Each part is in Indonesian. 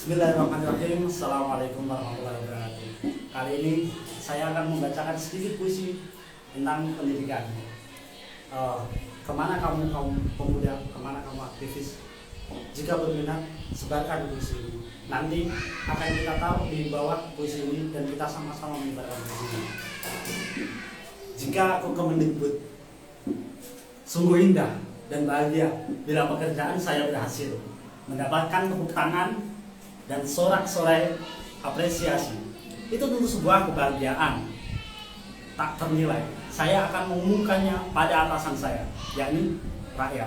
Bismillahirrahmanirrahim. Assalamualaikum warahmatullahi wabarakatuh. Kali ini saya akan membacakan sedikit puisi tentang pendidikan. Kemana kamu kaum pemuda, kemana kamu aktivis? Jika berminat, sebarkan puisi ini. Nanti akan kita taruh di bawah puisi ini dan kita sama-sama menyebarkan puisi ini. Jika aku Kemendikbud, sungguh indah dan bahagia bila pekerjaan saya berhasil mendapatkan tepuk tangan dan sorak-sorai apresiasi. Itu tentu sebuah kebahagiaan tak ternilai. Saya akan mengumumkannya pada atasan saya, yakni rakyat.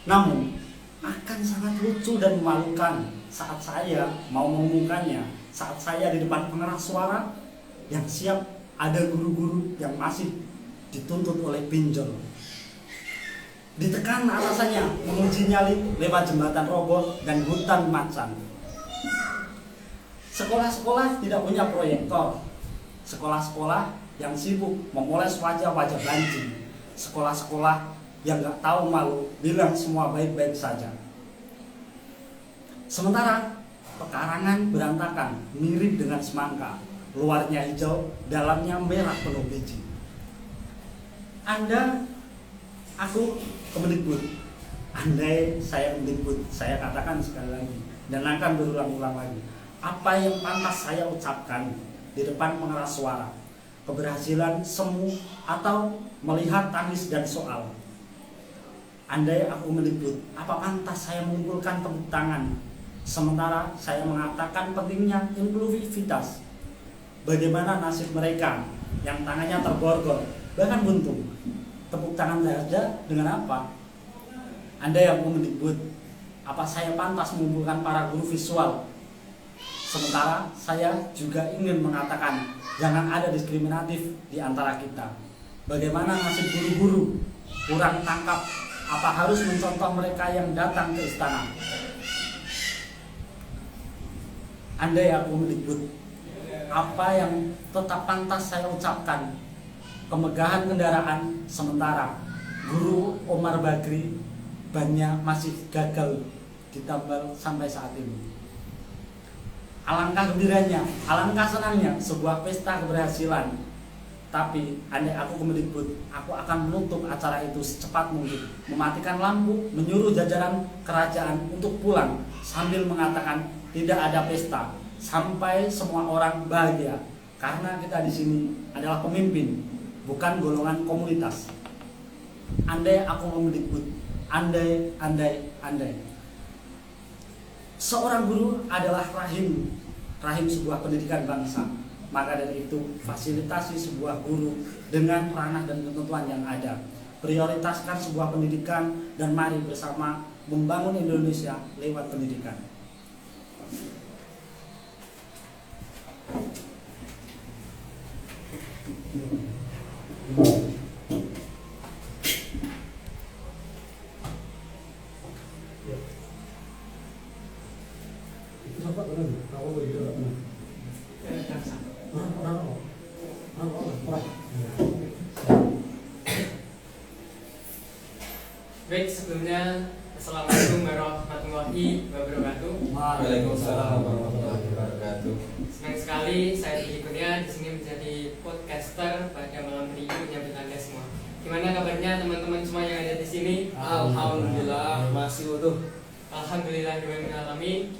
Namun akan sangat lucu dan memalukan saat saya mau mengumumkannya, saat saya di depan pengeras suara yang siap ada guru-guru yang masih dituntut oleh pinjol. Ditekan atasannya menguji nyali lewat jembatan roboh dan hutan macan. Sekolah-sekolah tidak punya proyektor. Sekolah-sekolah yang sibuk memoles wajah-wajah banci. Sekolah-sekolah yang gak tahu malu bilang semua baik-baik saja. Sementara pekarangan berantakan mirip dengan semangka. Luarnya hijau, dalamnya merah penuh biji. Aku Kemendikbud. Andai saya Kemendikbud, saya katakan sekali lagi dan akan berulang-ulang lagi. Apa yang pantas saya ucapkan di depan pengeras suara? Keberhasilan, semu, atau melihat tangis dan soal? Andai aku Kemendikbud, apa pantas saya mengumpulkan tepuk tangan sementara saya mengatakan pentingnya inklusivitas? Bagaimana nasib mereka yang tangannya terborgol bahkan buntung? Tepuk tangan saja dengan apa? Andai aku Kemendikbud, apa saya pantas mengumpulkan para guru visual? Sementara saya juga ingin mengatakan jangan ada diskriminatif di antara kita. Bagaimana nasib guru-guru? Kurang tangkap, apa harus mencontoh mereka yang datang ke istana? Andai aku Kemendikbud, apa yang tetap pantas saya ucapkan? Kemegahan kendaraan, sementara guru Omar Bakri banyak masih gagal ditambal sampai saat ini. Alangkah gembiranya, alangkah senangnya sebuah pesta keberhasilan. Tapi andai aku Kemendikbud, aku akan menutup acara itu secepat mungkin, mematikan lampu, menyuruh jajaran kerajaan untuk pulang sambil mengatakan tidak ada pesta sampai semua orang bahagia karena kita di sini adalah pemimpin, bukan golongan komunitas. Andai aku Kemendikbud, andai. Seorang guru adalah rahim sebuah pendidikan bangsa. Maka dari itu fasilitasi sebuah guru dengan ranah dan ketentuan yang ada. Prioritaskan sebuah pendidikan dan mari bersama membangun Indonesia lewat pendidikan. Baik, sebelumnya Assalamualaikum warahmatullahi wabarakatuh. Waalaikumsalam warahmatullahi wabarakatuh. Senang sekali saya berikutnya di sini menjadi podcaster pada malam hari ini menyambut Anda semua. Gimana kabarnya teman-teman semua yang ada di sini? Alhamdulillah masih utuh. Alhamdulillahirrahmanirrahim.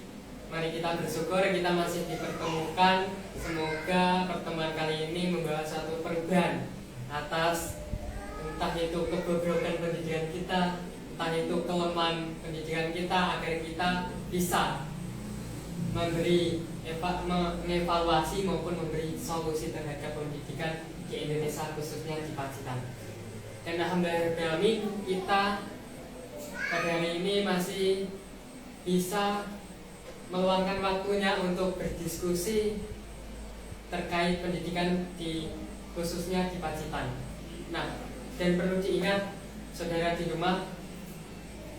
Mari kita bersyukur kita masih dipertemukan. Semoga pertemuan kali ini membawa satu perubahan atas entah itu kebobrokan pendidikan kita, entah itu kelemahan pendidikan kita, agar kita bisa mengevaluasi maupun memberi solusi terhadap pendidikan di Indonesia, khususnya di Pacitan. Dan alhamdulillah kita pada hari ini masih bisa meluangkan waktunya untuk berdiskusi terkait pendidikan khususnya di Pacitan. Nah, dan perlu diingat saudara di rumah,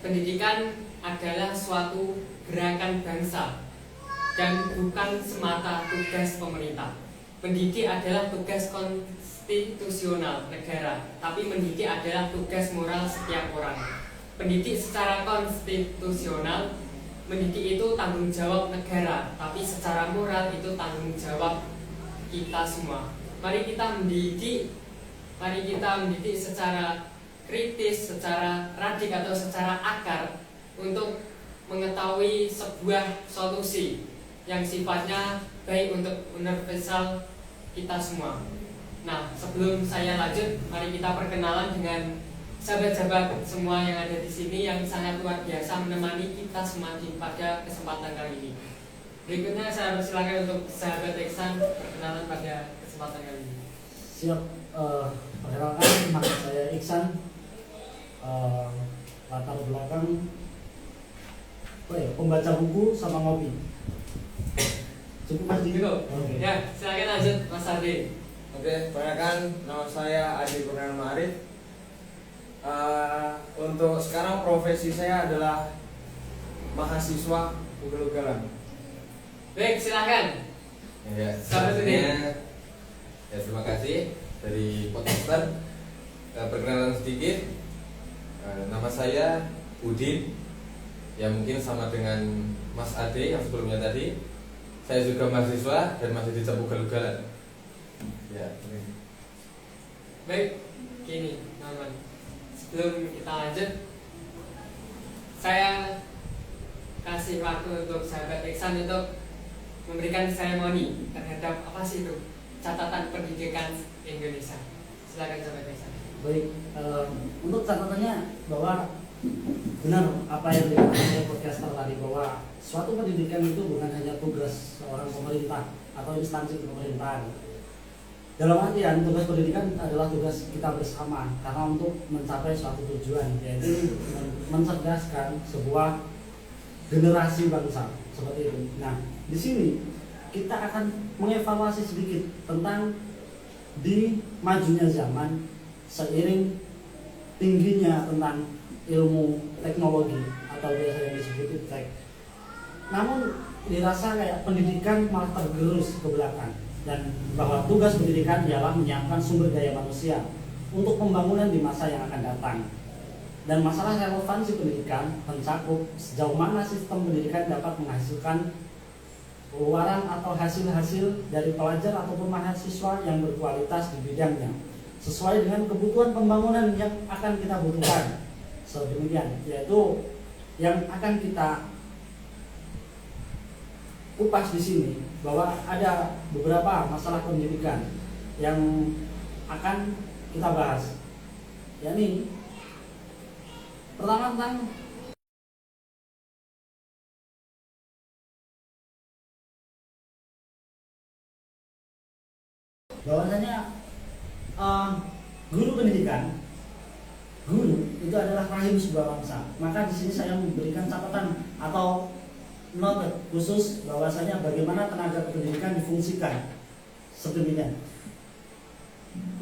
pendidikan adalah suatu gerakan bangsa dan bukan semata tugas pemerintah. Pendidik adalah tugas konstitusional negara, tapi mendidik adalah tugas moral setiap orang. Pendidik secara konstitusional mendidik itu tanggung jawab negara, tapi secara moral itu tanggung jawab kita semua. Mari kita mendidik secara kritis, secara radik atau secara akar untuk mengetahui sebuah solusi yang sifatnya baik untuk universal kita semua. Nah, sebelum saya lanjut, mari kita perkenalan dengan sahabat-sahabat semua yang ada di sini yang sangat luar biasa menemani kita semakin pada kesempatan kali ini. Berikutnya saya persilakan untuk sahabat Iksan perkenalan pada kesempatan kali ini. Siap, perkenalkan nama saya Iksan. Latar belakang pembaca buku sama ngopi. Cukup Mas Di? Cukup. Oke. Ya, silakan lanjut Mas Ardi. Oke, perkenalkan nama saya Adi Purnama Arif. Untuk sekarang profesi saya adalah mahasiswa ugal-ugalan. Baik, silakan. Ya, Selamat selanjutnya, ya terima kasih dari podcaster. Perkenalan sedikit, nama saya Udin. Ya mungkin sama dengan Mas Ade yang sebelumnya tadi. Saya juga mahasiswa dan masih di cabang ugal-ugalan. Ya, ini. Baik, gini teman-teman. Sebelum kita lanjut, saya kasih waktu untuk sahabat Iksan untuk memberikan seremoni terhadap apa sih itu catatan pendidikan Indonesia. Silakan sahabat Iksan. Baik, untuk catatannya bahwa benar apa yang dikatakan oleh podcaster tadi, bahwa suatu pendidikan itu bukan hanya tugas seorang pemerintah atau instansi pemerintahan. Dalam artian tugas pendidikan adalah tugas kita bersama karena untuk mencapai suatu tujuan, yaitu mencerdaskan sebuah generasi bangsa seperti itu. Nah, di sini kita akan mengevaluasi sedikit tentang di majunya zaman seiring tingginya tentang ilmu teknologi atau biasa yang disebut iptek. Namun dirasa kayak pendidikan malah tergerus ke belakang, dan bahwa tugas pendidikan ialah menyiapkan sumber daya manusia untuk pembangunan di masa yang akan datang. Dan masalah relevansi pendidikan mencakup sejauh mana sistem pendidikan dapat menghasilkan keluaran atau hasil-hasil dari pelajar ataupun mahasiswa yang berkualitas di bidangnya sesuai dengan kebutuhan pembangunan yang akan kita butuhkan. Sedemikian, yaitu yang akan kita kupas di sini, bahwa ada beberapa masalah pendidikan yang akan kita bahas. Yakni pertama tentang bahwasanya guru pendidikan, guru itu adalah rahim sebuah bangsa. Maka di sini saya memberikan catatan atau note khusus bahwasanya bagaimana tenaga pendidikan difungsikan sedemikian.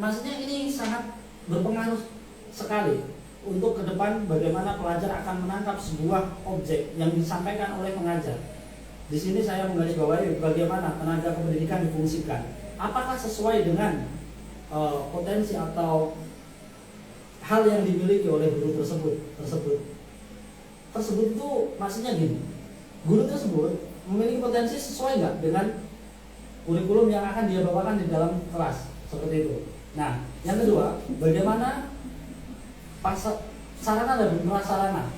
Maksudnya ini sangat berpengaruh sekali untuk ke depan bagaimana pelajar akan menangkap sebuah objek yang disampaikan oleh pengajar. Di sini saya menggarisbawahi bagaimana tenaga pendidikan difungsikan. Apakah sesuai dengan potensi atau hal yang dimiliki oleh guru tersebut itu maksudnya gini, guru tersebut memiliki potensi sesuai nggak dengan kurikulum yang akan dia bawakan di dalam kelas, seperti itu. Nah, yang kedua, bagaimana sarana dan prasarana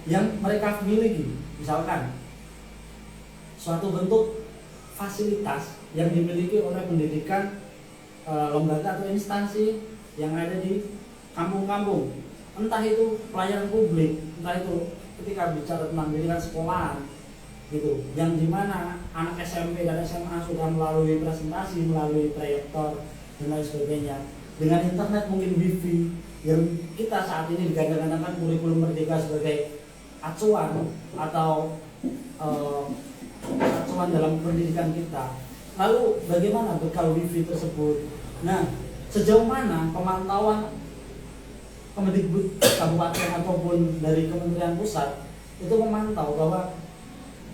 yang mereka miliki, misalkan suatu bentuk fasilitas yang dimiliki oleh pendidikan lembaga atau instansi yang ada di kampung-kampung, entah itu pelayanan publik, entah itu ketika bicara tentang pendidikan sekolahan gitu, yang dimana anak SMP dan SMA sudah melalui presentasi, melalui proyektor dan lain sebagainya, dengan internet mungkin wifi yang kita saat ini digadang-gadangkan kurikulum merdeka sebagai acuan atau acuan dalam pendidikan kita. Lalu bagaimana bekal wifi tersebut? Nah, sejauh mana pemantauan Kemendikbud kabupaten ataupun dari Kementerian Pusat itu memantau bahwa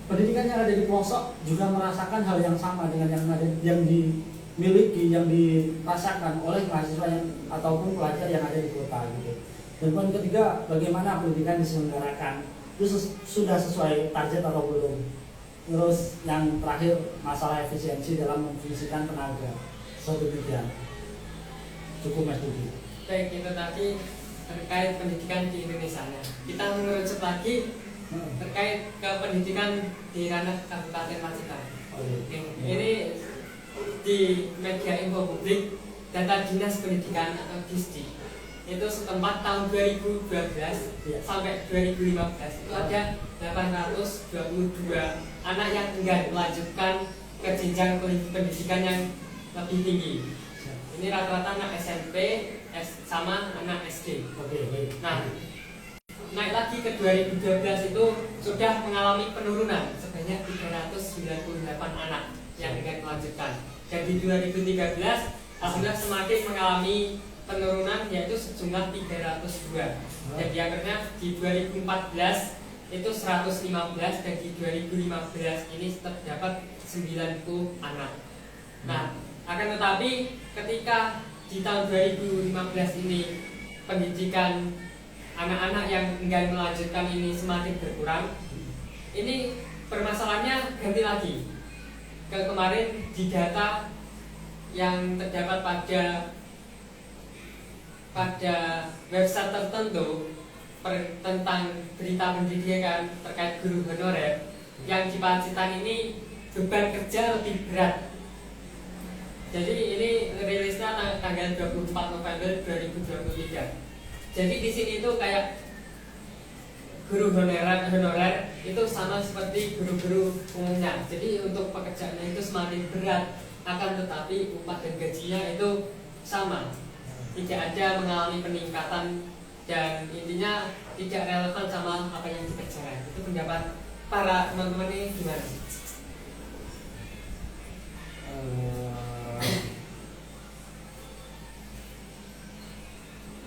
pendidikan yang ada di pelosok juga merasakan hal yang sama dengan yang dimiliki, yang dirasakan oleh mahasiswa yang ataupun pelajar yang ada di kota gitu. Dan poin ketiga, bagaimana pendidikan diselenggarakan itu sudah sesuai target atau belum. Terus yang terakhir masalah efisiensi dalam memfungsikan tenaga sedemikian. Cukup Mas Dudi. Baik, itu tadi terkait pendidikan di Indonesia. Kita mengerucut lagi terkait ke pendidikan di ranah Kabupaten Pacitan. Ini di media info publik data Dinas Pendidikan atau Disdi itu setempat tahun 2012 sampai 2015 itu ada 822 anak yang enggan melanjutkan ke jenjang pendidikan yang lebih tinggi. Ini rata-rata anak SMP sama anak SD. Nah, naik lagi ke 2012 itu sudah mengalami penurunan sebanyak 398 anak yang enggan melanjutkan. Dan di 2013 alhamdulillah semakin mengalami penurunan yaitu sejumlah 302. Jadi akhirnya di 2014 itu 115 dan di 2015 ini terdapat 90 anak. Nah, akan tetapi ketika di tahun 2015 ini pendidikan anak-anak yang enggan melanjutkan ini semakin berkurang, ini permasalahannya ganti lagi. Kemarin di data yang terdapat pada website tertentu tentang berita pendidikan terkait guru honorer yang di Pacitan ini beban kerja lebih berat. Jadi ini rilisnya tanggal 24 November 2023. Jadi di sini itu kayak guru honorer itu sama seperti guru-guru umumnya. Jadi untuk pekerjaannya itu semakin berat, akan tetapi upah dan gajinya itu sama. Tidak ada mengalami peningkatan dan intinya tidak relevan sama apa yang dikerjakan. Itu pendapat para teman-teman ini gimana?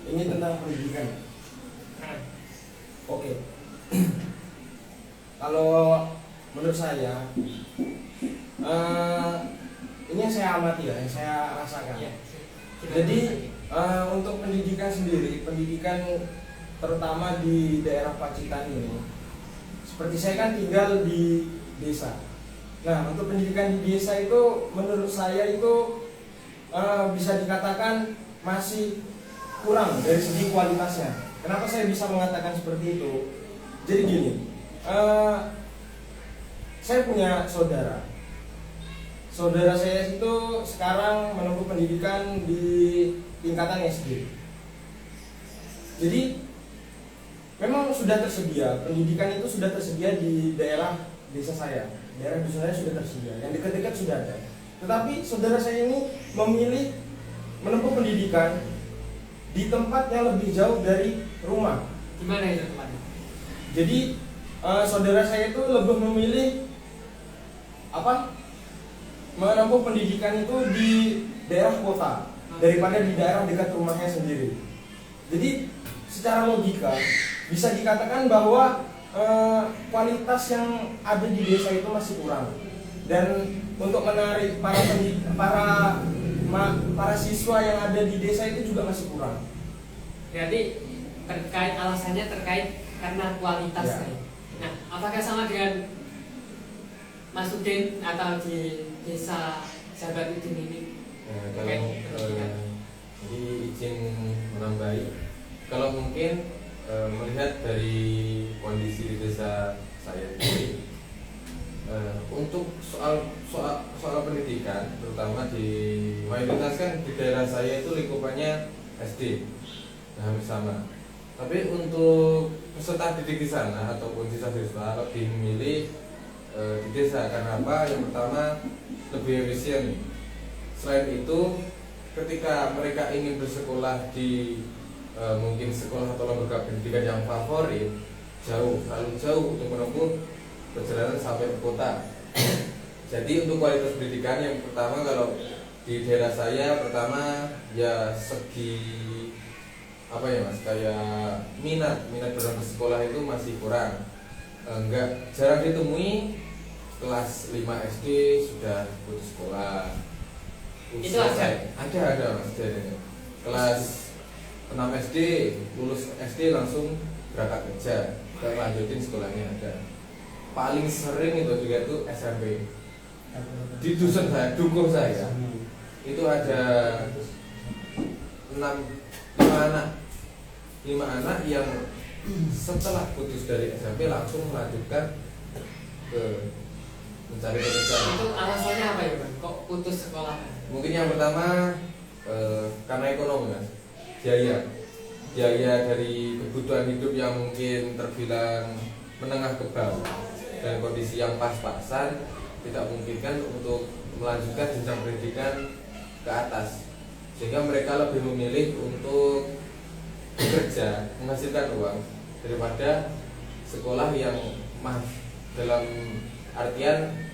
Ini tentang pendidikan. Oke. Kalau menurut saya, ini yang saya amati ya, yang saya rasakan. Ya, Jadi untuk pendidikan sendiri, pendidikan terutama di daerah Pacitan ini, seperti saya kan tinggal di desa. Nah, untuk pendidikan di desa itu menurut saya itu bisa dikatakan masih kurang dari segi kualitasnya. Kenapa saya bisa mengatakan seperti itu? Jadi gini, saya punya saudara. Saudara saya itu sekarang menempuh pendidikan di tingkatan SD. Jadi memang sudah tersedia, pendidikan itu sudah tersedia di daerah desa saya. Daerah desa saya sudah tersedia, yang dekat-dekat sudah ada. Tetapi saudara saya ini memilih menempuh pendidikan di tempat yang lebih jauh dari rumah. Di mana itu tempatnya? Jadi saudara saya itu lebih memilih menempuh pendidikan itu di daerah kota daripada di daerah dekat rumahnya sendiri. Jadi secara logika bisa dikatakan bahwa kualitas yang ada di desa itu masih kurang, dan untuk menarik para siswa yang ada di desa itu juga masih kurang. Berarti terkait alasannya terkait karena kualitas Ya. nih. Nah, apakah sama dengan Mas Udin atau di desa Sahabat Udin ini? Jadi izin menambahi, kalau mungkin melihat dari kondisi di desa saya ini, untuk soal pendidikan, terutama di mayoritas kan di daerah saya itu lingkupannya SD, hampir sama. Tapi untuk peserta didik di sana ataupun siswa-siswa lebih memilih di desa. Karena apa? Yang pertama, lebih efisien. Selain itu, ketika mereka ingin bersekolah di mungkin sekolah atau lembaga pendidikan yang favorit, terlalu jauh untuk menempuh perjalanan sampai ke kota. Jadi untuk kualitas pendidikan, yang pertama kalau di daerah saya, pertama ya segi kayak minat dalam bersekolah itu masih kurang. Jarang ditemui kelas 5 SD sudah putus sekolah. Itu ada? Ada Mas. Kelas 6 SD lulus SD langsung berangkat kerja. gak lanjutin sekolahnya ada. Paling sering itu juga tuh SMP. Di dusun saya, dukuh saya itu ada 5 anak yang setelah putus dari SMP langsung melanjutkan ke mencari pekerjaan. Itu alasannya apa ya Bang? Kok putus sekolah? Mungkin yang pertama karena ekonomi Mas. Biaya dari kebutuhan hidup yang mungkin terbilang menengah ke bawah dan kondisi yang pas-pasan tidak memungkinkan untuk melanjutkan jenjang pendidikan ke atas, sehingga mereka lebih memilih untuk bekerja menghasilkan uang daripada sekolah yang dalam artian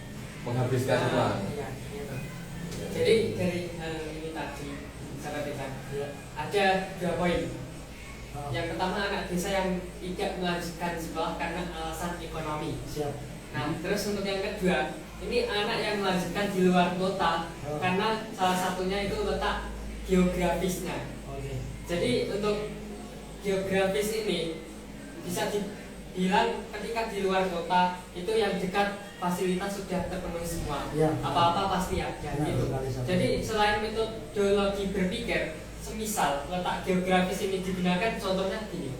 menghabiskan uang. Iya, iya. Jadi dari hal ini tadi saya katakan ada 2 poin. Yang pertama, anak desa yang tidak melanjutkan sekolah karena alasan ekonomi. Siap. Nah, terus untuk yang kedua, ini anak yang melanjutkan di luar kota karena salah satunya itu letak geografisnya. Oke. Jadi untuk geografis ini bisa dibilang ketika di luar kota itu yang dekat fasilitas sudah terpenuhi semua. Ya. Apa-apa pasti ada Benar, gitu. sekali, Sam. Jadi selain metodologi berpikir, semisal letak geografis ini digunakan, contohnya gini.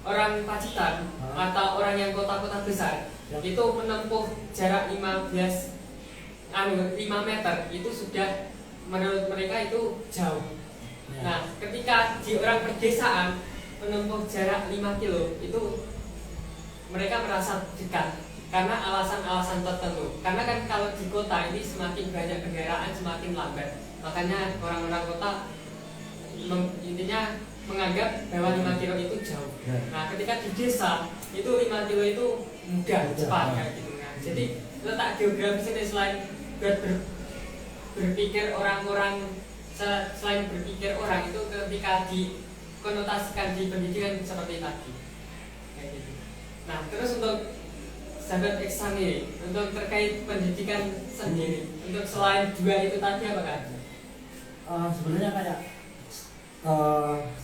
Orang Pacitan atau orang yang kota-kota besar itu menempuh jarak 5 meter itu sudah menurut mereka itu jauh. Ya. Nah, ketika di orang pedesaan menempuh jarak 5 kilo itu mereka merasa dekat karena alasan-alasan tertentu. Karena kan kalau di kota ini semakin banyak kendaraan semakin lambat. Makanya orang-orang kota intinya menganggap bahwa 5 kilo itu jauh. Nah, ketika di desa itu 5 kilo itu mudah, cepat kayak gitu kan. Jadi letak geografis ini selain buat berpikir orang-orang, selain berpikir orang itu ketika dikonotasikan di pendidikan seperti tadi kayak gitu. Nah, terus untuk sahabat eksan ini, untuk terkait pendidikan sendiri, untuk selain 2 itu tadi apa kan? Sebenarnya kayak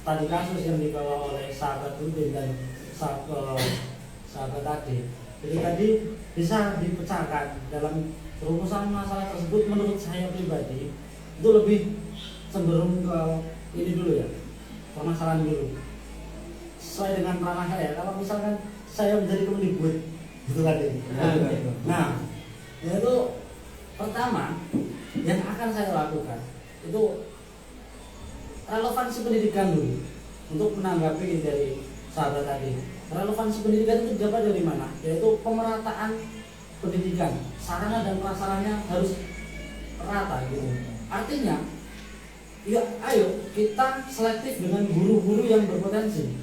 tadi kasus yang dibawa oleh sahabat Udin dan sahabat tadi. Jadi tadi bisa dipecahkan dalam rumusan masalah tersebut. Menurut saya pribadi itu lebih cenderung ke ini dulu ya, permasalahan dulu sesuai dengan ranah saya. Kalau misalkan saya menjadi Kemendikbud gitu kan ini. Nah, yaitu pertama yang akan saya lakukan itu relevansi pendidikan dulu untuk menanggapi dari sahabat tadi. Relevansi pendidikan itu dapat dari mana? Yaitu pemerataan pendidikan, sarana dan prasarannya harus rata gitu. Artinya, ya ayo kita selektif dengan guru-guru yang berpotensi.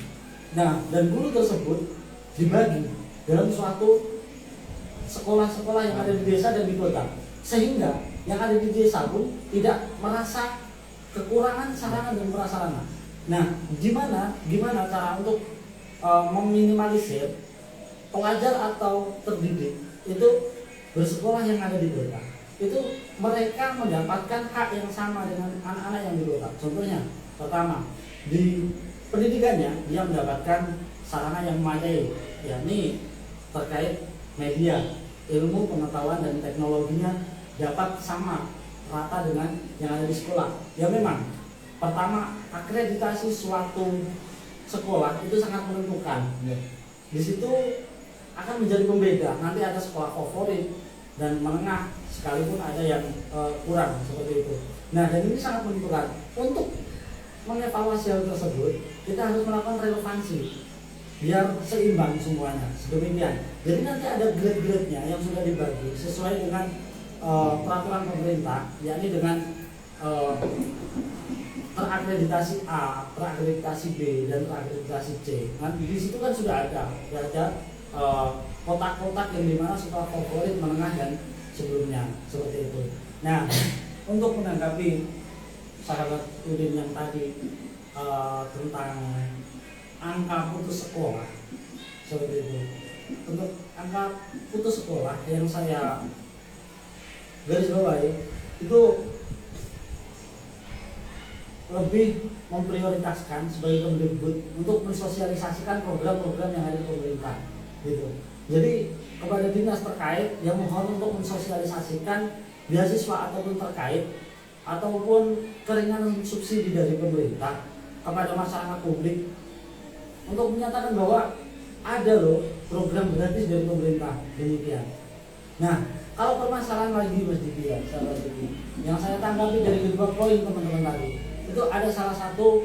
Nah, dan guru tersebut dibagi dalam suatu sekolah-sekolah yang ada di desa dan di kota, sehingga yang ada di desa pun tidak merasa kekurangan sarana dan prasarana. Nah, gimana cara untuk meminimalisir pelajar atau terdidik itu bersekolah yang ada di kota? Itu mereka mendapatkan hak yang sama dengan anak-anak yang di kota. Contohnya, pertama, di pendidikannya dia mendapatkan sarana yang memadai, yakni terkait media, ilmu, pengetahuan dan teknologinya dapat sama rata dengan yang ada di sekolah. Ya memang pertama, akreditasi suatu sekolah itu sangat menentukan. Di situ akan menjadi pembeda. Nanti ada sekolah favorit dan menengah, sekalipun ada yang kurang seperti itu. Nah, dan ini sangat menentukan. Untuk mengevaluasi hal tersebut, kita harus melakukan relevansi biar seimbang semuanya. Sedemikian. Jadi nanti ada grade-grade-nya yang sudah dibagi sesuai dengan peraturan pemerintah, yakni dengan terakreditasi A, terakreditasi B, dan terakreditasi C. Nah, di situ kan sudah ada kotak-kotak yang dimana sekolah favorit, menengah, dan sebelumnya seperti itu. Nah, untuk menanggapi sahabat Udin yang tadi tentang angka putus sekolah seperti itu. Untuk angka putus sekolah yang saya garis bawahi itu lebih memprioritaskan sebagai Kemendikbud untuk mensosialisasikan program-program yang ada di pemerintah. gitu. Jadi kepada dinas terkait yang mohon untuk mensosialisasikan beasiswa ataupun terkait ataupun keringanan subsidi dari pemerintah kepada masyarakat publik untuk menyatakan bahwa ada loh program gratis dari pemerintah demikian. Nah, kalau permasalahan lagi Mas Diki ya, sahabat Diki, yang saya tanggapi dari kedua poin teman-teman tadi, itu ada salah satu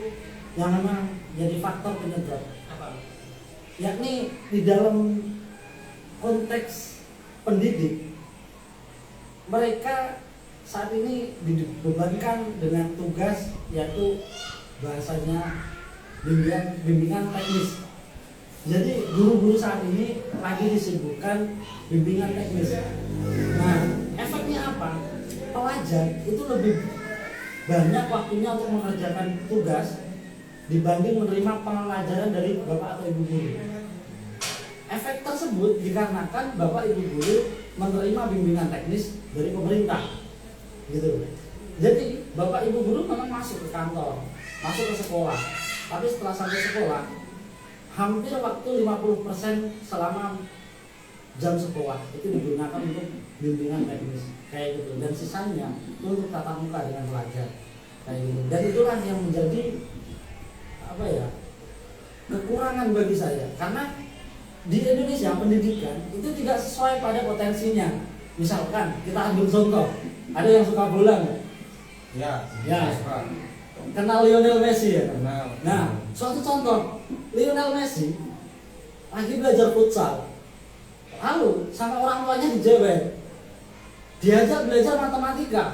yang memang jadi faktor penyebab, yakni di dalam konteks pendidik mereka saat ini dibebankan dengan tugas yaitu bahasanya bimbingan teknis. Jadi guru-guru saat ini lagi disibukkan bimbingan teknis. Nah, efeknya apa? Pelajar itu lebih banyak waktunya untuk mengerjakan tugas dibanding menerima pelajaran dari bapak atau ibu guru. Efek tersebut dikarenakan bapak ibu guru menerima bimbingan teknis dari pemerintah, gitu. Jadi bapak ibu guru memang masuk ke kantor, masuk ke sekolah, tapi setelah sampai sekolah hampir waktu 50% selama jam sekolah itu digunakan untuk bimbingan teknis kayak gitu, dan sisanya untuk tatap muka dengan pelajar kayak gitu. Dan itulah yang menjadi apa ya, kekurangan bagi saya, karena di Indonesia pendidikan itu tidak sesuai pada potensinya. Misalkan kita ambil contoh, ada yang suka bola nggak? Ya. Kenal Lionel Messi ya? Kenal. Nah, suatu contoh, Lionel Messi lagi belajar futsal, lalu sama orang tuanya dijebak, diajak belajar matematika.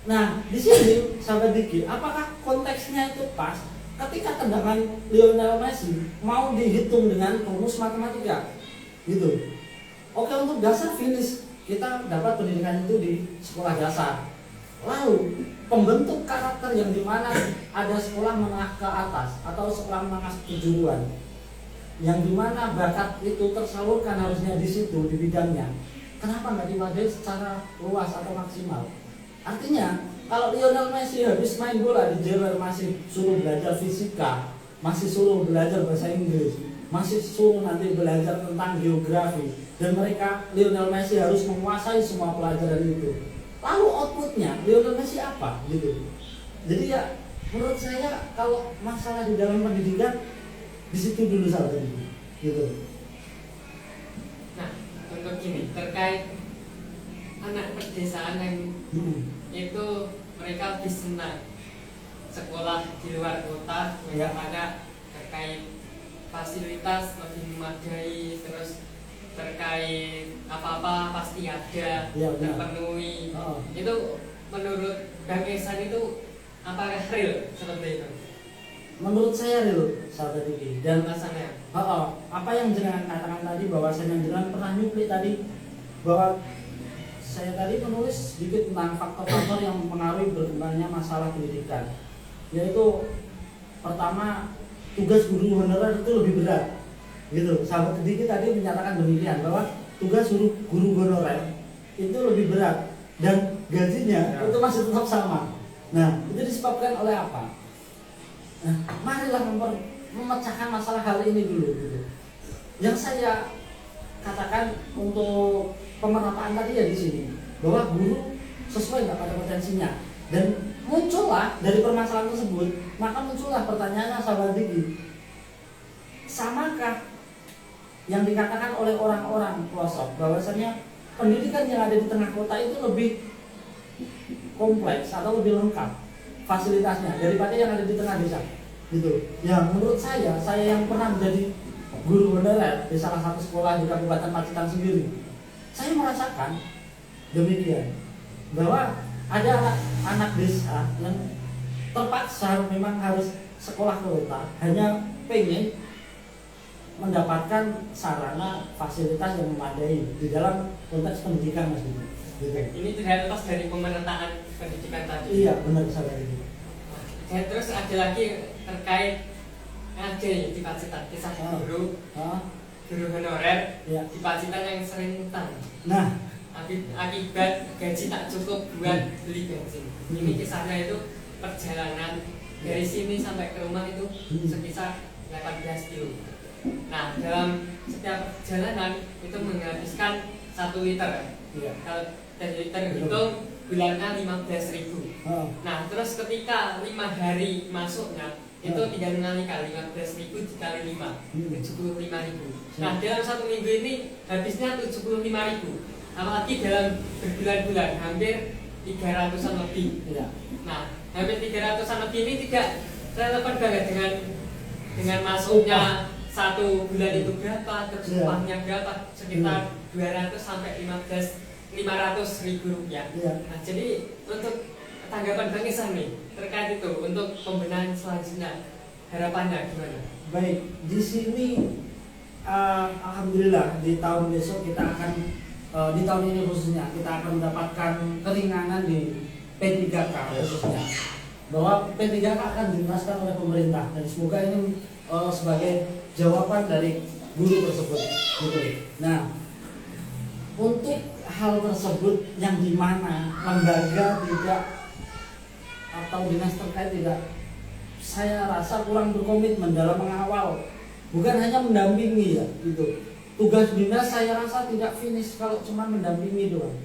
Nah, di sini sahabat Diki, apakah konteksnya itu pas ketika tendangan Lionel Messi mau dihitung dengan rumus matematika, gitu? Oke, untuk dasar finish kita dapat pendidikan itu di sekolah dasar. Lalu pembentuk karakter yang dimana ada sekolah menengah ke atas atau sekolah menengah kejuruan, yang dimana bakat itu tersalurkan harusnya di situ di bidangnya. Kenapa nggak diwadahi secara luas atau maksimal? Artinya kalau Lionel Messi habis main bola di Jerman masih suruh belajar fisika, masih suruh belajar bahasa Inggris, masih suruh nanti belajar tentang geografi, dan mereka Lionel Messi harus menguasai semua pelajaran itu. Lalu outputnya Lionel Messi apa gitu? Jadi ya menurut saya kalau masalah di dalam pendidikan di situ dulu salah gitu. Nah, untuk ini terkait anak pedesaan yang itu mereka lebih senang sekolah di luar kota daripada terkait fasilitas lebih memadai, terus terkait apa-apa pasti ada, terpenuhi. Itu menurut Bang Ihsan itu apakah real seperti itu? Menurut saya real, sahabat ini. Dan alasannya apa yang jenengan katakan tadi, bahwa saya jenengan pernah nyuplik tadi, bahwa saya tadi menulis sedikit tentang faktor-faktor yang mempengaruhi berkembangnya masalah pendidikan, yaitu pertama, tugas guru honorer itu lebih berat, gitu. Sahabat didik tadi menyatakan demikian, bahwa tugas guru honorer itu lebih berat dan gajinya itu masih tetap sama. Nah, itu disebabkan oleh apa? Nah, marilah memecahkan masalah hal ini dulu, gitu. Yang saya katakan untuk pemerataan tadi ya di sini, bahwa guru sesuai nggak pada potensinya, dan muncullah dari permasalahan tersebut, maka muncullah pertanyaannya sahabat Diki, samakah yang dikatakan oleh orang-orang pelosok bahwasanya pendidikan yang ada di tengah kota itu lebih kompleks atau lebih lengkap fasilitasnya daripada yang ada di tengah desa, gitu. Ya menurut saya yang pernah menjadi guru honorer di salah satu sekolah di Kabupaten Pacitan sendiri, saya merasakan demikian, bahwa ada anak desa yang terpaksa memang harus sekolah ke kota hanya pengen mendapatkan sarana fasilitas yang memadai di dalam konteks pendidikan, Mas. Gitu. Ini tidak lepas dari pemerataan pendidikan tadi. Iya, benar sahabat ini. Dan terus ada lagi terkait ada di Pacitan kisah guru honorer di Pacitan yang sering utang. Nah, akibat gaji tak cukup buat beli bensin. Ini kisahnya itu perjalanan dari sini sampai ke rumah itu sekitar 18 kilo. Nah, dalam setiap perjalanan itu menghabiskan 1 liter. Iya. Kalau 1 liter Betul. itu bulannya 15.000. Oh. Nah, terus ketika 5 hari masuknya itu Hmm. tinggal mengalihkan 15.000 dikali 5, 75.000. Nah, dalam 1 minggu ini habisnya 75.000. Apalagi dalam berbulan-bulan hampir 300-an lebih. Iya. Nah, hampir 300-an lebih ini tidak relevan banget dengan masuknya 1 bulan itu berapa, terus Iya. upahnya berapa, sekitar 200 sampai 500.000 rupiah. Iya. Nah, jadi untuk tanggapan Bang Isan nih terkait itu untuk pembenahan selanjutnya harapannya gimana? Baik, di sini alhamdulillah di tahun besok kita akan di tahun ini khususnya kita akan mendapatkan keringanan di P3K khususnya, bahwa P3K akan dilunaskan oleh pemerintah dan semoga ini sebagai jawaban dari guru tersebut gitu. Nah, untuk hal tersebut yang dimana lembaga tidak atau dinas terkait tidak, saya rasa kurang berkomitmen dalam mengawal, bukan hanya mendampingi ya gitu. Tugas dinas saya rasa tidak finish kalau cuma mendampingi doang.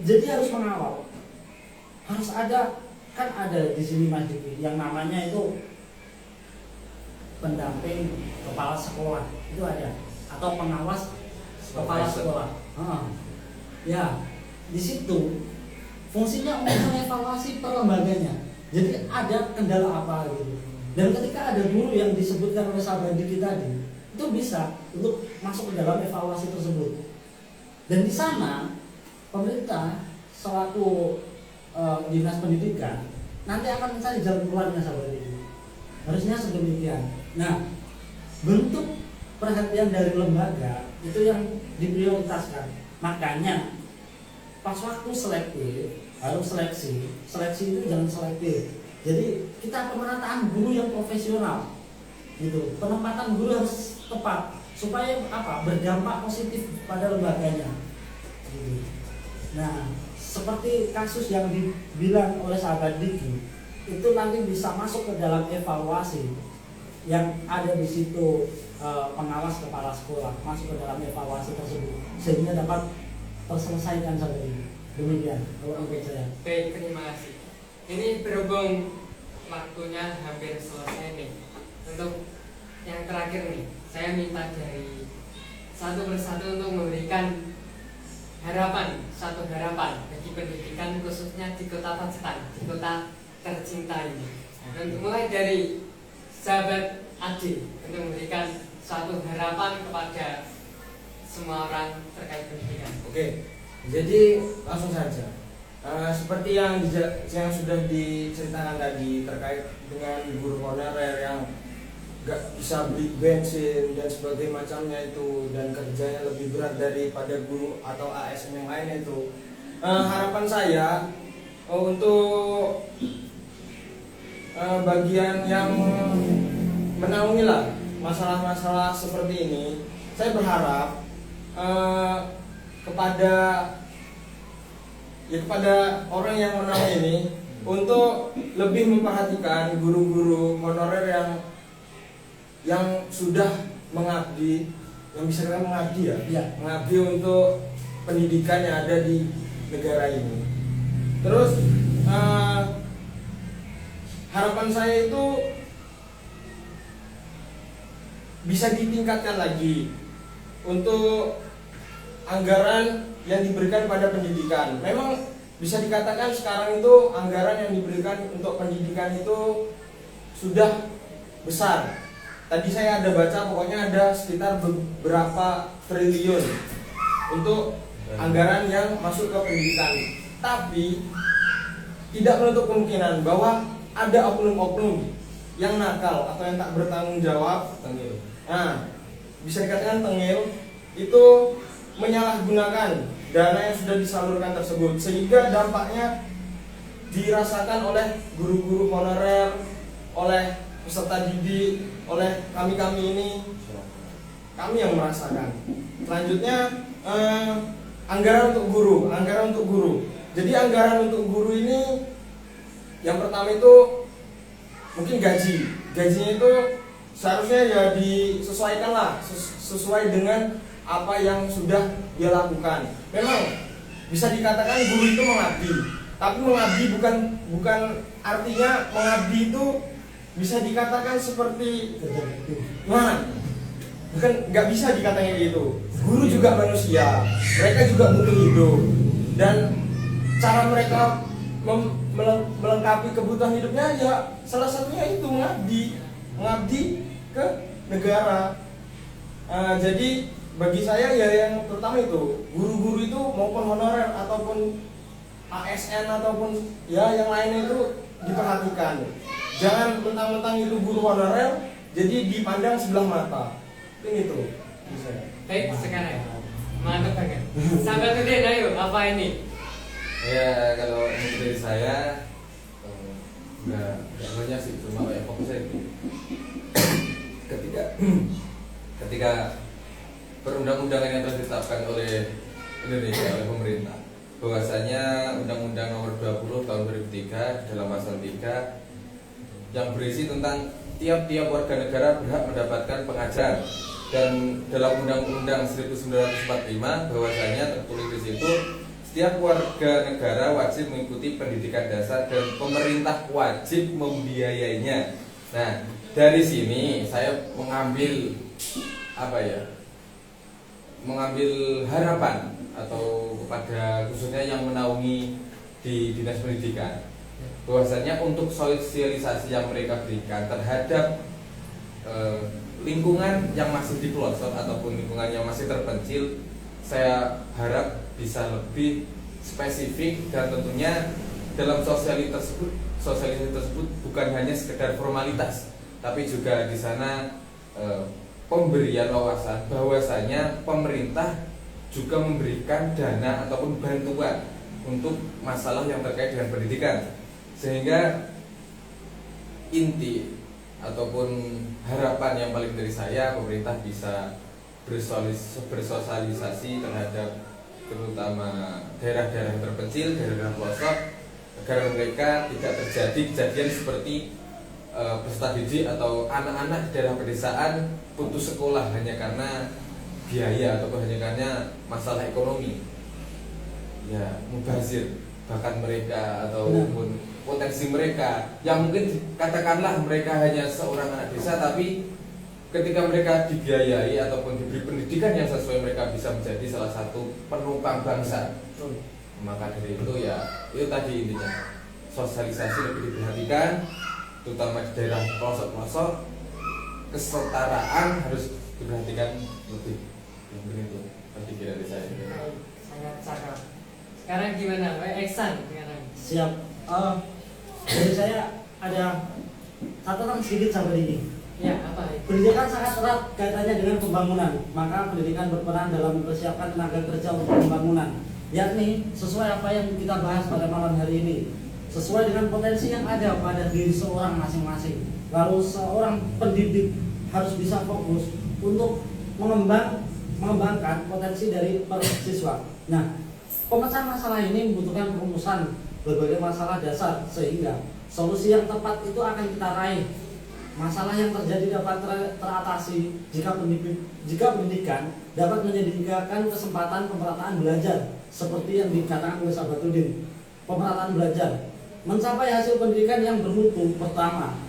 Jadi harus mengawal, harus ada, kan ada di sini Mas Diki yang namanya itu pendamping kepala sekolah, itu ada, atau pengawas kepala sekolah. Ya, di situ fungsinya untuk mengevaluasi per lembaganya. Jadi ada kendala apa gitu. Dan ketika ada guru yang disebutkan oleh sahabat Diki tadi, itu bisa untuk masuk ke dalam evaluasi tersebut. Dan di sana pemerintah selaku dinas pendidikan nanti akan mencari jalan keluarnya sahabat Diki. Harusnya sedemikian. Nah, bentuk perhatian dari lembaga itu yang diprioritaskan. Makanya pas waktu selektif harus seleksi itu jangan selektif. Jadi kita pemerataan guru yang profesional gitu, penempatan guru harus tepat supaya apa, berdampak positif pada lembaganya gitu. Nah, seperti kasus yang dibilang oleh sahabat Diki itu nanti bisa masuk ke dalam evaluasi yang ada di situ, pengawas kepala sekolah masuk ke dalam evaluasi tersebut sehingga dapat terselesaikan sahabat Diki. Demikian kalau untuk saya. Baik, terima kasih. Ini berhubung waktunya hampir selesai nih. Untuk yang terakhir nih, saya minta dari satu persatu untuk memberikan satu harapan bagi pendidikan khususnya di Kota Pacitan, di kota tercinta ini. Dan mulai dari sahabat Adi untuk memberikan satu harapan kepada semua orang terkait pendidikan. Oke, jadi langsung saja. Seperti yang sudah diceritakan tadi terkait dengan guru honorer yang gak bisa beli bensin dan sebagainya macamnya itu, dan kerjanya lebih berat daripada guru atau ASN yang lain itu. Harapan saya untuk bagian yang menaungi lah masalah-masalah seperti ini, saya berharap kepada orang yang menaungi ini untuk lebih memperhatikan guru-guru honorer yang sudah mengabdi, yang bisa kita mengabdi Ya. mengabdi untuk pendidikan yang ada di negara ini. Terus harapan saya itu bisa ditingkatkan lagi untuk anggaran yang diberikan pada pendidikan. Memang bisa dikatakan sekarang itu anggaran yang diberikan untuk pendidikan itu sudah besar. Tadi saya ada baca pokoknya ada sekitar beberapa triliun untuk anggaran yang masuk ke pendidikan. Tapi tidak menutup kemungkinan bahwa ada oknum-oknum yang nakal atau yang tak bertanggung jawab, Tengil. nah, bisa dikatakan tengil, itu menyalahgunakan dana yang sudah disalurkan tersebut, sehingga dampaknya dirasakan oleh guru-guru honorer, oleh peserta didik, oleh kami ini, kami yang merasakan. Selanjutnya anggaran untuk guru. Jadi anggaran untuk guru ini yang pertama itu mungkin gajinya itu seharusnya ya disesuaikan lah sesuai dengan apa yang sudah dia lakukan. Memang bisa dikatakan guru itu mengabdi, tapi mengabdi bukan artinya mengabdi itu bisa dikatakan seperti bukan, nggak bisa dikatakan gitu. Guru juga manusia, mereka juga butuh hidup, dan cara mereka melengkapi kebutuhan hidupnya ya salah satunya itu mengabdi ke negara. Jadi bagi saya ya yang pertama itu guru-guru itu maupun honorer ataupun ASN ataupun ya yang lainnya itu diperhatikan. Jangan mentang-mentang itu guru honorer jadi dipandang sebelah mata. Itu. Baik, sekarang mantap banget. Sahabat Udin, ayo apa ini? Ya kalau menurut dari saya nggak banyak sih, cuma ya fokusnya itu ketika perundang-undangan yang telah ditetapkan oleh Indonesia oleh pemerintah, bahwasanya Undang-Undang Nomor 20 Tahun 2003 dalam pasal 3 yang berisi tentang tiap-tiap warga negara berhak mendapatkan pengajar, dan dalam Undang-Undang 1945 bahwasanya tertulis di situ setiap warga negara wajib mengikuti pendidikan dasar dan pemerintah wajib membiayainya. Nah, dari sini saya mengambil harapan atau kepada khususnya yang menaungi di Dinas Pendidikan, bahwasanya untuk sosialisasi yang mereka berikan terhadap lingkungan yang masih di pelosok ataupun lingkungan yang masih terpencil, saya harap bisa lebih spesifik, dan tentunya dalam sosialisasi tersebut bukan hanya sekedar formalitas, tapi juga di sana pemberian wawasan bahwasanya pemerintah juga memberikan dana ataupun bantuan untuk masalah yang terkait dengan pendidikan, sehingga inti ataupun harapan yang paling dari saya, pemerintah bisa bersosialisasi terhadap terutama daerah-daerah terpencil, daerah pelosok, agar mereka tidak terjadi kejadian seperti peserta didik atau anak-anak di daerah pedesaan putus sekolah hanya karena biaya ataupun hanya karena masalah ekonomi. Ya, mubazir bahkan mereka ataupun potensi mereka yang mungkin katakanlah mereka hanya seorang anak desa, tapi ketika mereka dibiayai ataupun diberi pendidikan yang sesuai, mereka bisa menjadi salah satu penumpang bangsa. Maka dari itu ya itu tadi intinya, sosialisasi lebih diperhatikan terutama di daerah pelosok-pelosok, kesetaraan harus diperhatikan lebih. Mungkin itu pikiran dari saya. Sangat cakep. Sekarang gimana, Pak Eksan? Siap. Dari saya ada catatan sedikit sampai ini. Ya, apa itu? Pendidikan sangat erat kaitannya dengan pembangunan. Maka pendidikan berperan dalam mempersiapkan tenaga kerja untuk pembangunan, yakni sesuai apa yang kita bahas pada malam hari ini, sesuai dengan potensi yang ada pada diri seorang masing-masing. Lalu seorang pendidik harus bisa fokus untuk mengembangkan potensi dari para siswa. Nah, pemecahan masalah ini membutuhkan perumusan berbagai masalah dasar, sehingga solusi yang tepat itu akan kita raih. Masalah yang terjadi dapat teratasi jika pendidikan dapat menyediakan kesempatan pemerataan belajar, seperti yang dikatakan oleh sahabat Udin. Pemerataan belajar, mencapai hasil pendidikan yang bermutu pertama.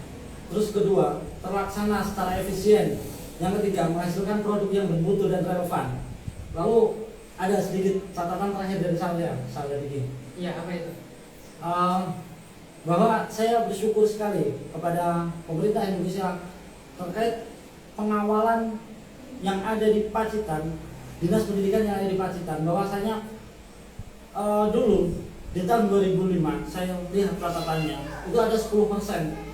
Terus kedua, terlaksana secara efisien. Yang ketiga, menghasilkan produk yang bermutu dan relevan. Lalu ada sedikit catatan terakhir dari saya Diki. Iya, apa itu? Bahwa saya bersyukur sekali kepada pemerintah Indonesia terkait pengawalan yang ada di Pacitan, dinas pendidikan yang ada di Pacitan. Bahwasanya dulu di tahun 2005 saya lihat catatannya itu ada 10%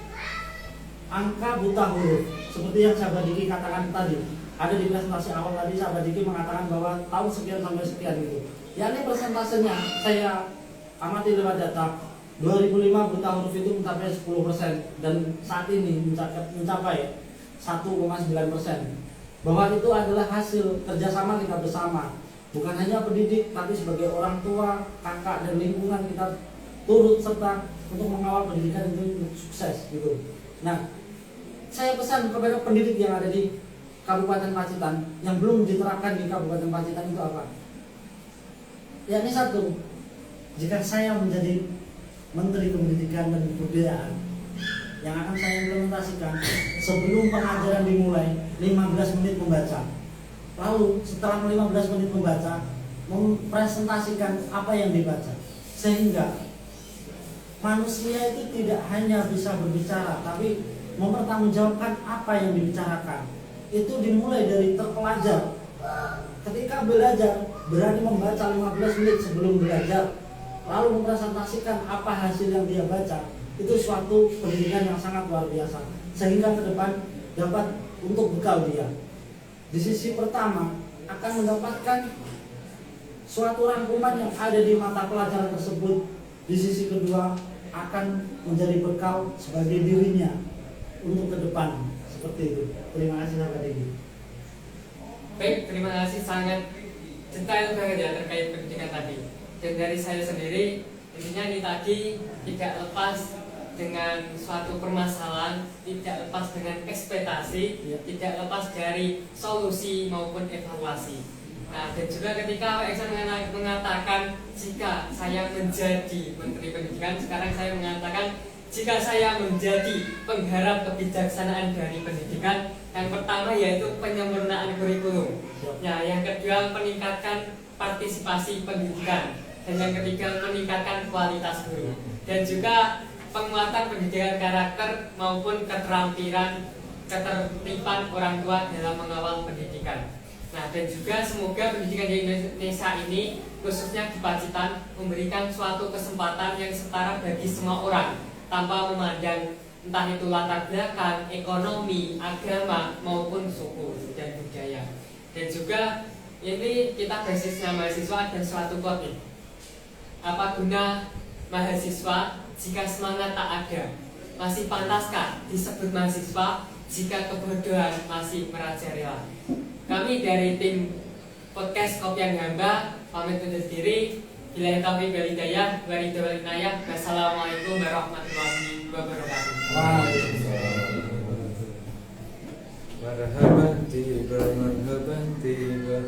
angka buta huruf, seperti yang sahabat Diki katakan tadi. Ada di presentasi awal tadi sahabat Diki mengatakan bahwa tahun sekian sampai sekian gitu. Yakni persentasenya saya amati lewat data 2005 buta huruf itu mencapai 10% dan saat ini mencapai 1,9%. Bahwa itu adalah hasil kerjasama kita bersama, bukan hanya pendidik, tapi sebagai orang tua, kakak dan lingkungan kita turut serta untuk mengawal pendidikan itu sukses gitu. Nah, saya pesan kepada pendidik yang ada di Kabupaten Pacitan yang belum diterapkan di Kabupaten Pacitan itu apa? Yakni satu, jika saya menjadi Menteri Pendidikan dan Kebudayaan, yang akan saya implementasikan sebelum pengajaran dimulai 15 menit membaca. Lalu setelah 15 menit membaca, mempresentasikan apa yang dibaca. Sehingga manusia itu tidak hanya bisa berbicara, tapi mempertanggungjawabkan apa yang dibicarakan. Itu dimulai dari terpelajar. Ketika belajar, berani membaca 15 menit sebelum belajar, lalu mempresentasikan apa hasil yang dia baca. Itu suatu pendidikan yang sangat luar biasa, sehingga ke depan dapat untuk bekal dia. Di sisi pertama akan mendapatkan suatu rangkuman yang ada di mata pelajaran tersebut. Di sisi kedua akan menjadi bekal sebagai dirinya untuk ke depan. Seperti itu. Terima kasih Pak Didi. Baik, terima kasih, sangat detail banget ya terkait pendidikan tadi. Dan dari saya sendiri, intinya ini tadi tidak lepas dengan suatu permasalahan, tidak lepas dengan ekspektasi, tidak lepas dari solusi maupun evaluasi. Nah, dan juga ketika Pak Eksan mengatakan jika saya menjadi Menteri Pendidikan, sekarang saya mengatakan jika saya menjadi penggarap kebijaksanaan dari pendidikan, yang pertama yaitu penyempurnaan kurikulum. Ya, yang kedua meningkatkan partisipasi pendidikan, dan yang ketiga meningkatkan kualitas guru, dan juga penguatan pendidikan karakter maupun keterampilan ketertiban orang tua dalam mengawal pendidikan. Nah, dan juga semoga pendidikan di Indonesia ini, khususnya di Pacitan, memberikan suatu kesempatan yang setara bagi semua orang tanpa memandang entah itu latar belakang, ekonomi, agama maupun suku dan budaya. Dan juga ini kita basisnya mahasiswa dan suatu quote nih. Apa guna mahasiswa jika semangat tak ada? Masih pantaskah disebut mahasiswa jika kebodohan masih merajalela? Kami dari tim podcast Kopian Hamba pamit undur diri. Bila taufiq wal hidayah, wassalamualaikum warahmatullahi wabarakatuh. Marhaban tiba, marhaban tiba.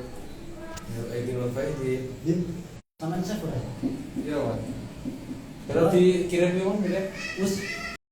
Aidil faidin. Sama saya Iya, Wan. Kalau dikirim memang beda. Us